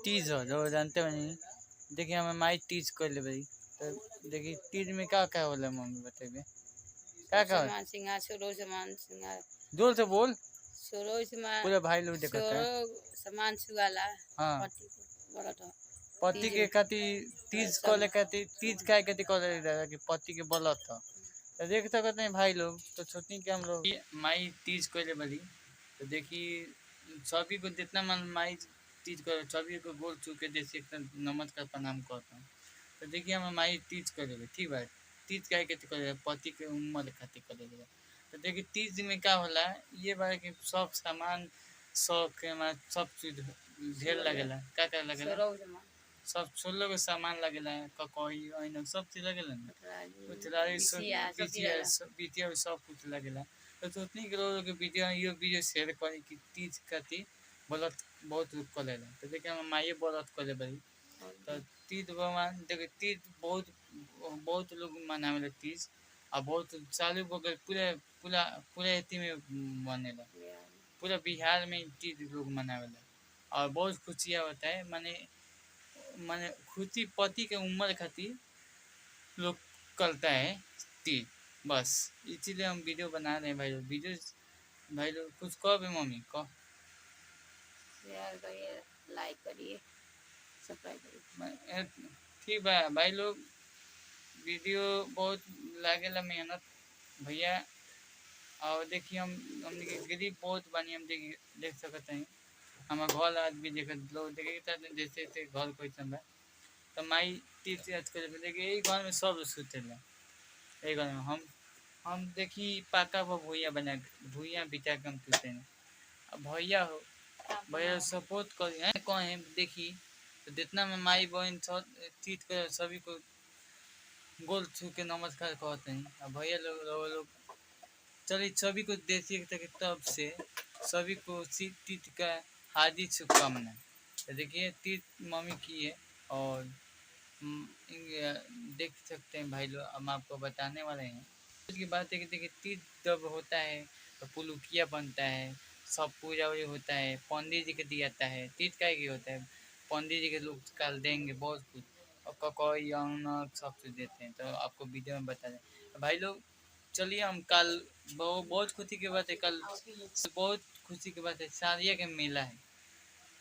तीज हो जो जानते हो नहीं। देखिए हमें माई तीज कर ले भाई। तो देखिए तीज में क्या क्या होला मम्मी बताइए क्या क्या होला। सामान सिंगार छोरो सामान सिंगार जोर से बोल छोरो सामान पूरे भाई लोग देखता है। छोरो सामान छुआला हाँ पति को बड़ा तो पति तीज के खातिर तीज सब कॉले खातिर तीज काय खातिर कॉले दादा कि पति के बलत था। तो देख सकते हैं भाई लोग तो सोचनी कि हम लोग ये माई तीज कोले बड़ी। तो देखिए सभी को जितना मन माई तीज कर सभी को गोल छू के जैसे एक नमस्कार प्रणाम करता हूँ। तो देखिए हम माई तीज करेंगे ठीक है। तीज काय खातिर करेगा पति के उम्र खातिर करेगा। तो देखिए तीज में क्या होला ये बार कि सब सामान शौक सब चीज ढेर लगेला क्या लगेला छोरो सामान सब 16 गो सामान लगेला ककई ऐन सब चीज लगेला ना उतरारी सब बिछिया सब चीज बिटिया रहला सब बिटिया सब कुछ लगेला। तो सोचनी के लोग के वीडियो ये वीडियो शेयर करी कि तीज खातिर बलत बहुत लोग करेला। तो देखिए हम माये बलत करे बड़ी। तो तीज भगवान देखिए तीज बहुत बहुत लोग मनावेला तीज और बहुत चालू बगल पूरे पूरा पूरे एथी में मनेला पूरा बिहार में तीज लोग मनावेला और बहुत खुशियाँ होता है माने माने खुशी पति के उम्र खातिर लोग करता है तीज बस इसीलिए हम वीडियो बना रहे हैं भाई लोग वीडियो भाई लोग कुछ कहो भी मम्मी कहो। शेयर करिए लाइक करिए सब्सक्राइब करिए। ठीक बा भाई लोग वीडियो बहुत लागेला मेहनत भैया। और देखिए हमने के गरीब बहुत बानी हम देख सकते हैं हमारे घर आज भी देख लोग देखे जैसे जैसे घर कैसन बा। तो माई तीज याद करे देखिए यही घर में सब सुतेला यही घर में हम देखी पाका पर भूया बना भूया बिछा के हम सुते हैं। अब भैया हो भैया सपोर्ट कर कहे देखी तो जितना में माई बहन सब तीज कर सभी को गोल छू के नमस्कार कहते हैं। अब भैया लोग चलिए सभी को देसी तब से सभी को तीज का हार्दिक शुभकामनाएं। तो देखिए तीज मम्मी की है और देख सकते हैं भाई लोग हम आपको बताने वाले हैं। तीज की बात है कि देखिए तीज जब होता है तो पुलुकिया बनता है सब पूजा वूजा होता है पंडित जी के दिया जाता है तीज का ही होता है पंडित जी के लोग कल देंगे बहुत कुछ और ककई अनक सब कुछ देते हैं। तो आपको वीडियो में बता दें भाई लोग चलिए हम कल बहुत खुशी की बात है कल बहुत खुशी की बात है सारिया के मेला है।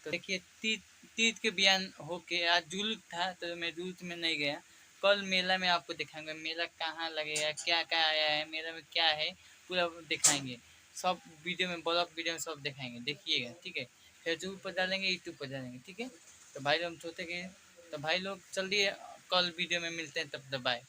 तो देखिए तीज तीज के बयान होके आज जुलूस था तो मैं जुलूस में नहीं गया। कल मेला में आपको दिखाएंगे मेला कहाँ लगेगा क्या क्या आया है मेला में क्या है पूरा दिखाएंगे सब वीडियो में ब्लॉग वीडियो में सब दिखाएंगे देखिएगा ठीक है। फेसबुक पर डालेंगे यूट्यूब पर डालेंगे ठीक है। तो भाई लोग हम सोचे कि तो भाई लोग चलिए कल वीडियो में मिलते हैं तब तक बाय।